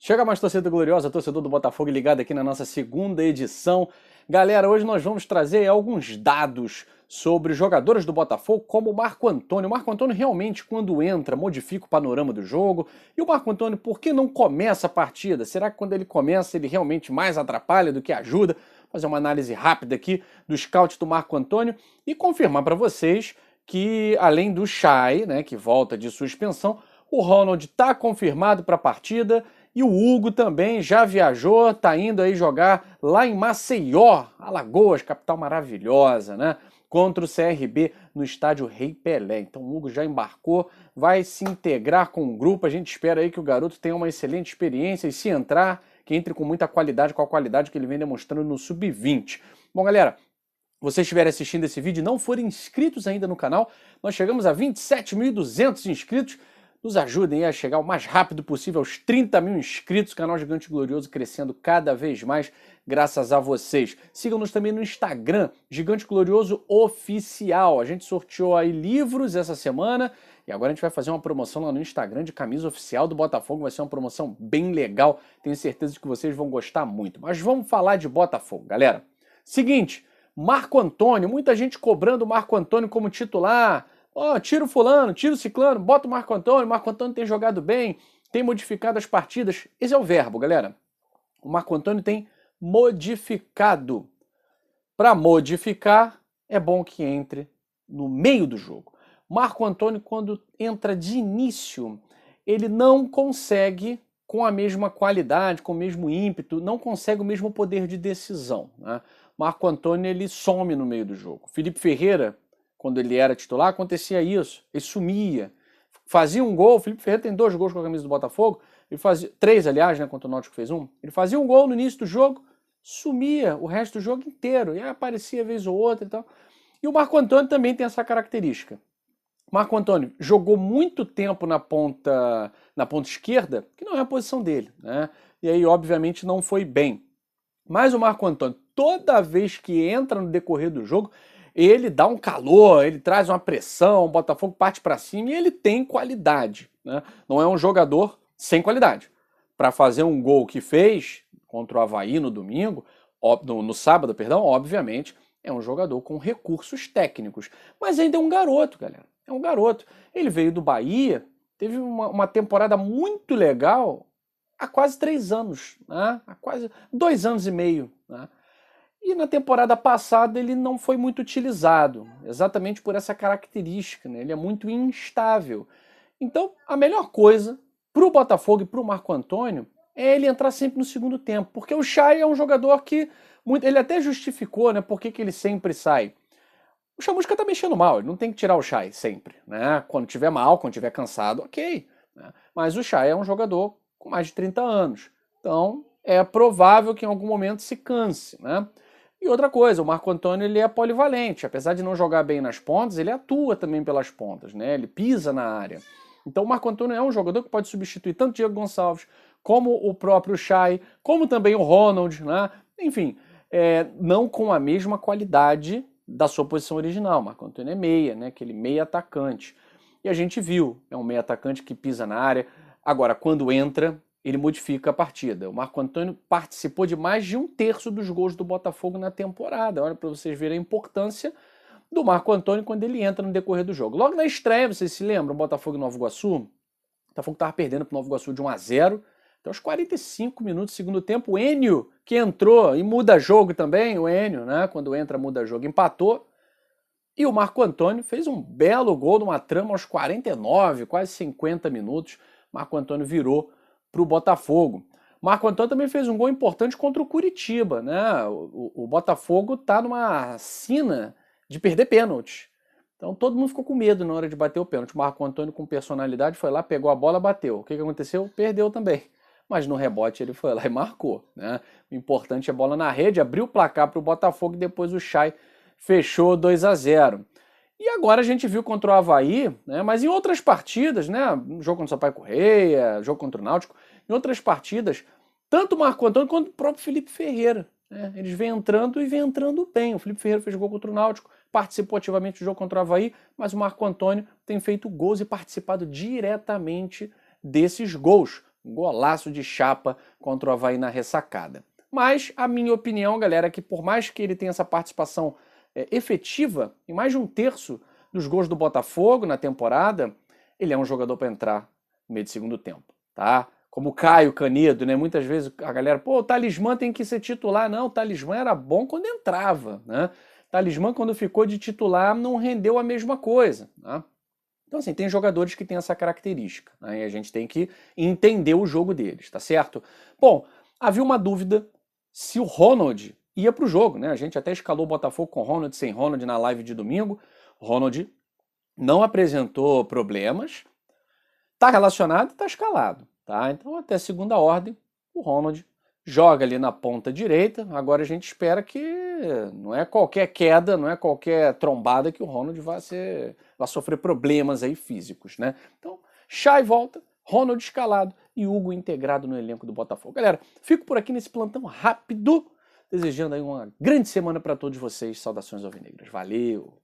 Chega mais, torcida gloriosa, torcedor do Botafogo ligado aqui na nossa segunda edição. Galera, hoje nós vamos trazer alguns dados sobre os jogadores do Botafogo, como o Marco Antônio. O Marco Antônio realmente, quando entra, modifica o panorama do jogo. E o Marco Antônio, por que não começa a partida? Será que quando ele começa, ele realmente mais atrapalha do que ajuda? Vou fazer uma análise rápida aqui do scout do Marco Antônio e confirmar para vocês que, além do Chay, né, que volta de suspensão, o Ronald está confirmado para a partida. E o Hugo também já viajou, tá indo aí jogar lá em Maceió, Alagoas, capital maravilhosa, né? Contra o CRB no estádio Rei Pelé. Então o Hugo já embarcou, vai se integrar com o grupo. A gente espera aí que o garoto tenha uma excelente experiência e, se entrar, que entre com muita qualidade, com a qualidade que ele vem demonstrando no Sub-20. Bom, galera, vocês estiverem assistindo esse vídeo e não forem inscritos ainda no canal, nós chegamos a 27.200 inscritos. Nos ajudem a chegar o mais rápido possível aos 30 mil inscritos, canal Gigante Glorioso crescendo cada vez mais graças a vocês. Sigam-nos também no Instagram, Gigante Glorioso Oficial. A gente sorteou aí livros essa semana e agora a gente vai fazer uma promoção lá no Instagram de camisa oficial do Botafogo. Vai ser uma promoção bem legal, tenho certeza de que vocês vão gostar muito. Mas vamos falar de Botafogo, galera. Seguinte, Marco Antônio, muita gente cobrando o Marco Antônio como titular. Tira o fulano, tira o ciclano, bota o Marco Antônio tem jogado bem, tem modificado as partidas. Esse é o verbo, galera. O Marco Antônio tem modificado. Para modificar, é bom que entre no meio do jogo. Marco Antônio, quando entra de início, ele não consegue, com a mesma qualidade, com o mesmo ímpeto, não consegue o mesmo poder de decisão, né? Marco Antônio, ele some no meio do jogo. Felipe Ferreira, quando ele era titular, acontecia isso. Ele sumia. Fazia um gol, o Felipe Ferreira tem 2 gols com a camisa do Botafogo, ele fazia 3, aliás, né, contra o Náutico fez 1. Ele fazia um gol no início do jogo, sumia o resto do jogo inteiro, e aí aparecia vez ou outra e tal. E o Marco Antônio também tem essa característica. O Marco Antônio jogou muito tempo na ponta esquerda, que não é a posição dele, né? E aí, obviamente, não foi bem. Mas o Marco Antônio, toda vez que entra no decorrer do jogo, ele dá um calor, ele traz uma pressão, o Botafogo parte para cima e ele tem qualidade, né? Não é um jogador sem qualidade. Para fazer um gol que fez contra o Avaí no domingo, no sábado, perdão, obviamente, é um jogador com recursos técnicos. Mas ainda é um garoto, galera. É um garoto. Ele veio do Bahia, teve uma temporada muito legal há quase 3 anos, né? Há quase 2 anos e meio, né? E na temporada passada ele não foi muito utilizado, exatamente por essa característica, né? Ele é muito instável. Então, a melhor coisa para o Botafogo e para o Marco Antônio é ele entrar sempre no segundo tempo, porque o Chay é um jogador que ele até justificou, né, por que ele sempre sai. O Chamusca tá mexendo mal, ele não tem que tirar o Chay sempre, né? Quando tiver mal, quando tiver cansado, ok, né? Mas o Chay é um jogador com mais de 30 anos, então é provável que em algum momento se canse, né? E outra coisa, o Marco Antônio, ele é polivalente, apesar de não jogar bem nas pontas, ele atua também pelas pontas, né? Ele pisa na área. Então o Marco Antônio é um jogador que pode substituir tanto o Diego Gonçalves, como o próprio Chay, como também o Ronald, né? Enfim, não com a mesma qualidade da sua posição original. O Marco Antônio é meia, né? Aquele meia atacante. E a gente viu, é um meia atacante que pisa na área. Agora, quando entra, ele modifica a partida. O Marco Antônio participou de mais de 1/3 dos gols do Botafogo na temporada. Olha para vocês verem a importância do Marco Antônio quando ele entra no decorrer do jogo. Logo na estreia, vocês se lembram, Botafogo e Nova Iguaçu? O Botafogo estava perdendo para o Nova Iguaçu de 1-0. Então, aos 45 minutos do segundo tempo, o Enio, que entrou e muda jogo também, o Enio, né? Quando entra, muda jogo, empatou. E o Marco Antônio fez um belo gol numa trama aos 49, quase 50 minutos. Marco Antônio virou para o Botafogo. Marco Antônio também fez um gol importante contra o Curitiba, né? O Botafogo está numa sina de perder pênalti. Então todo mundo ficou com medo na hora de bater o pênalti. O Marco Antônio, com personalidade, foi lá, pegou a bola, bateu. O que aconteceu? Perdeu também. Mas no rebote ele foi lá e marcou, né? O importante é a bola na rede, abriu o placar para o Botafogo e depois o Chay fechou 2-0. E agora a gente viu contra o Avaí, né? Mas em outras partidas, né? Jogo contra o Sampaio Corrêa, jogo contra o Náutico, em outras partidas, tanto o Marco Antônio quanto o próprio Felipe Ferreira, né? Eles vêm entrando e vêm entrando bem. O Felipe Ferreira fez gol contra o Náutico, participou ativamente do jogo contra o Avaí, mas o Marco Antônio tem feito gols e participado diretamente desses gols. Um golaço de chapa contra o Avaí na ressacada. Mas a minha opinião, galera, é que por mais que ele tenha essa participação efetiva em mais de um terço dos gols do Botafogo na temporada, ele é um jogador para entrar no meio de segundo tempo, tá? Como o Caio Canedo, né? Muitas vezes a galera, pô, o Talismã tem que ser titular. Não, o Talismã era bom quando entrava, né? O Talismã, quando ficou de titular, não rendeu a mesma coisa, tá? Então, assim, tem jogadores que têm essa característica, né? E a gente tem que entender o jogo deles, tá certo? Bom, havia uma dúvida se o Ronald ia para o jogo, né? A gente até escalou o Botafogo com Ronald, sem Ronald na live de domingo. O Ronald não apresentou problemas, tá relacionado e tá escalado, tá? Então, até segunda ordem, o Ronald joga ali na ponta direita. Agora a gente espera que não é qualquer queda, não é qualquer trombada que o Ronald vai sofrer problemas aí físicos, né? Então, Chay volta, Ronald escalado e Hugo integrado no elenco do Botafogo. Galera, fico por aqui nesse plantão rápido, desejando aí uma grande semana para todos vocês. Saudações alvinegras. Valeu!